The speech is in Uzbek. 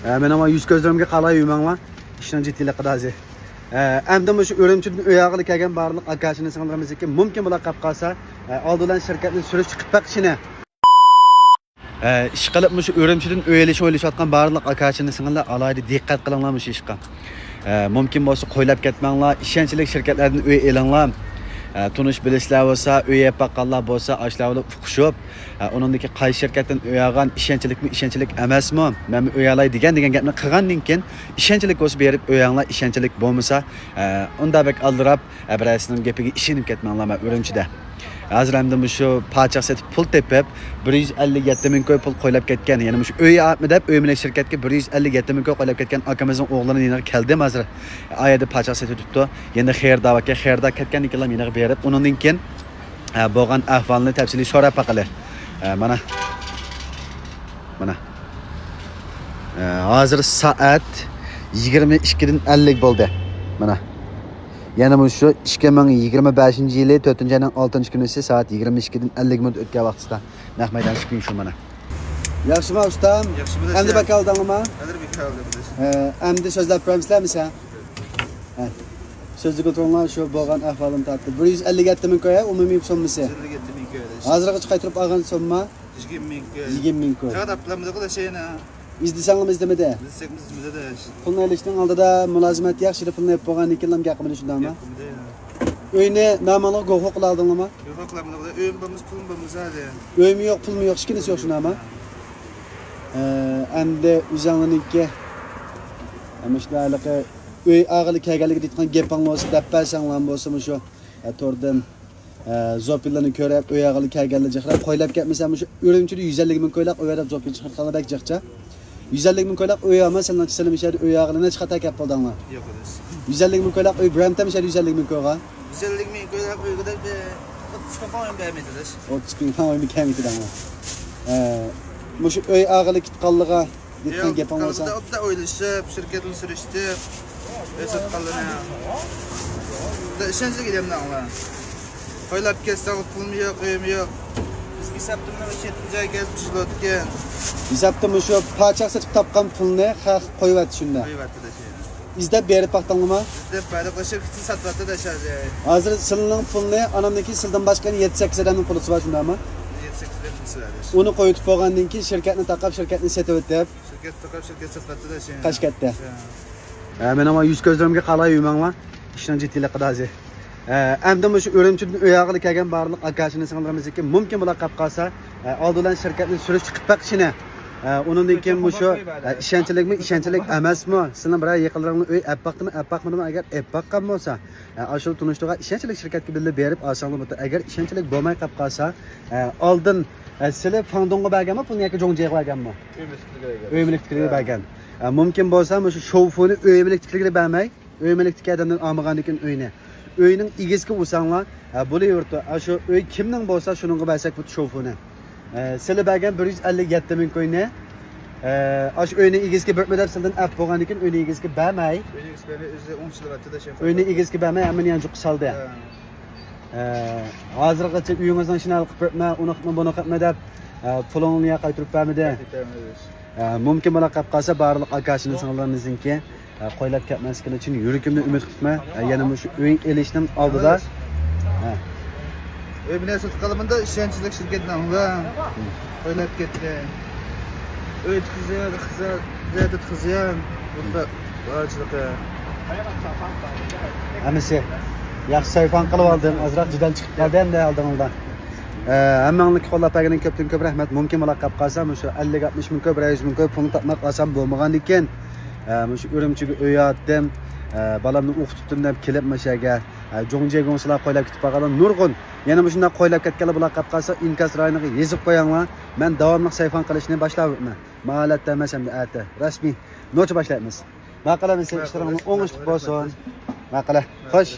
Men ama yüz gözlerimge qalay yumanglar. İşin ciddilik qadazi. Endi bu Ürümçidən oyağılı kelgan barlıq akaşını singillarimiz ekan. Mumkin bular qap qalsa, oldidan şirkatni surish chiqib baqishini. İş qilib bu Ürümçidən o'ylashayotgan barlıq akaşını singillar alayda diqqat qilinglar bu ishqa. Mumkin bo'lsa qo'ylab ketmanglar, ishonchli shirkatlardan uy elinglar. Tunush bilishlar bo'lsa, uy yapaqanlar bo'lsa, ashlavlar uqishib, uningdagi qaysi shirkatdan uyag'an ishonchlikmi, ishonchlik emasmi? Men uyalay degan gapni qilgandan keyin ishonchlik bo'lsa berib uyanglar, ishonchlik bo'lmasa, unda bek aldirab, birasining gapiga ishonib ketmanglar men Ürümchida. Hozir hamda shu parcha setib pul tepib 157 ming ko'y pul qo'ylab ketgan. Ya'ni shu uy atmi deb uy bilan shirkatga 157 ming ko'y qo'ylab ketgan akamizning o'g'lini yana keldim hozir. Ayada parcha setib tutdi. Endi xerda ketgan ekanlar meni berib, undan keyin bo'lgan ahvolni tafsiliy so'rab baqalar. Mana. Hozir soat 22:50 bo'ldi. Mana. Yani bu şu 2025 yılı 4. ayının 6. günü saat 22:50 minut ötken vaqtida naq maydon chiqing shu mana. Yaxshimi ustam? Yaxshimi. Endi bakaldingmi? Hozir bakaldim. Endi so'zlab qo'yamsizlarmi sen? So'zni ko'taringlar shu bo'lgan ahvolim tatdi. 157 ming ko'ya umumiy so'mmasi. 157 ming ko'ya. Hozirgacha qaytirib olgan so'mma 20 ming ko'ya. 20 ming ko'ya. Qanday aplamda qilashayna? İzlesanglar izlemede. Bizde de. Pulni elishning oldida mulozimat yaxshi pulni olib bo'lgandan keyin ham gapimni shundaymi? Uyni normalar go'xo qila oldinglarmi? Go'xo qilamiz. Uyim bo'lmiz, pulim bo'lmiz hali. Uyim yo'q, pulim yo'q, hech kinasi yo'q shundaymi? Endi o'zinglarniki amishlarga uy og'ili kelganligi deyotgan gaping bo'lsa, deb bersanglar bo'lsa shu to'rdan zopillarni ko'rib, uy og'ili kelganlar jiqrab qo'ylab ketmasam shu Ürümchida 150 ming qo'ylab o'ylab zopil chiqarib bak jiqcha. 150 ming ko'ylab uy olma, senlar ishlamishadi uy og'ili nech qata gap bo'ldinglar? Yo'q emas. 150 ming ko'ylab uy brendda mishadi 150 ming ko'yga? 150 ming ko'ylab uyda 30 ming pound bermaydilar. 30 ming pound bermaydilar. Mush uy og'ili kitqanliga deyotgan gaping bo'lsa. Yo'q, o'ylashib, shirkatni surishtirib, esatqanlarni. Da ishonchli edimdan ular. Qo'ylab ketsam pulim yo'q, uyim yo'q. Hesabimdan 7 kelib chiqayotgan. Hesabda shu parcha setib topgan pulni haq qo'yibdi shunda. Qo'yibdi shu. İzdeb berib baqdinglarmi? İzdeb berib shirkatni sotibdi da shu. Hozir sizning pulni onamniki sizdan boshqa 7-8 odamning puli bor shundami? 7-8 odamning puli bor. Uni qo'yib bo'lgandan keyin shirkatni taqab, shirkatni setib o'tib. Shirkat taqab, shirkat sotibdi da shu. Qashqatda. Men ama yüz gözlerimge qalay yumanglar. İşin ciddilik qadazi. Endi bu Ürümçidən oyağılı kelgan barlıq akaşını singillarimiz ekan. Mumkin bular qap qalsa, oldidan shirkatni surish chiqib baqishini. Undan keyin bu shu ishonchlikmi, ishonchlik emasmi? Sizlar bilan yaqinlaringni uy appaqdimi, appaqmadimi? Agar appaqqan bo'lsa, shu tunishtiga ishonchlik shirkatga bilib berib olsanglar bo'ladi. Agar ishonchlik bo'lmay qap qalsa, oldin sizlar fondonga berganmi, pulni yoki jo'ngjiga berganmi? Uyimilikligiga bergan. Mumkin bo'lsa, shu shofuni uyimilikligiga bermay, uyimilikdagi odamdan olmagandan keyin uyni Öyünün igizki bo'lsanglar, bo'li yurtda. Shu uy kimning bo'lsa, shuningga bersak bu shofuni. Sizlar bergan 157 ming ko'yni, shu uyni igizki birma deb sizdan ap bo'lgandan keyin uyni igizki bermay. Uyni igizki bermay o'zi 10 yilgacha shef. Uyni igizki bermay, ammo yangi qilsaldi. Hozirgacha uyingizdan shinal qilib birma, unaqmi, bunaqmi deb pulingni qaytirib bermadi. Mumkin bo'la qolib qolsa, barliq akashini singlarimizniki qo'ylab ketmasligini uchun yuragimni umid qilma. Yana shu uy elishning oldida uy bilan sotib qolamanda ishonchli shirkatdan ular qo'ylab ketdi. Uy tkizgan, burada barchiligi. Amisi yaxshi sayfan qilib oldim. Azroq jidal chiqib qoldi endi oldingizdan. Hammanglarga qo'llab berganing ko'pdan ko'p rahmat. Mumkin bo'la qolib qolsa, shu 50-60 ming ko'p, 100 ming ko'p pulni topmoq oson bo'lmagan ekan. Shu Ürümchiga uy otdim, balamni o'qitdim deb kelib mashaga jo'ngjigonsilar qo'ylab ketib qolgan nurg'un. Yana shunday qo'ylab ketganlar bular qolib qolsa, inkas rayoniga yezib qo'yinglar. Men davomli sayfan qilishni boshlayapman. Mahalatda emas endi ati. Rasmiy nocha boshlaymiz. Maqalamiz ishlaringiz o'ngishli bo'lsin. Maqala. Xo'sh.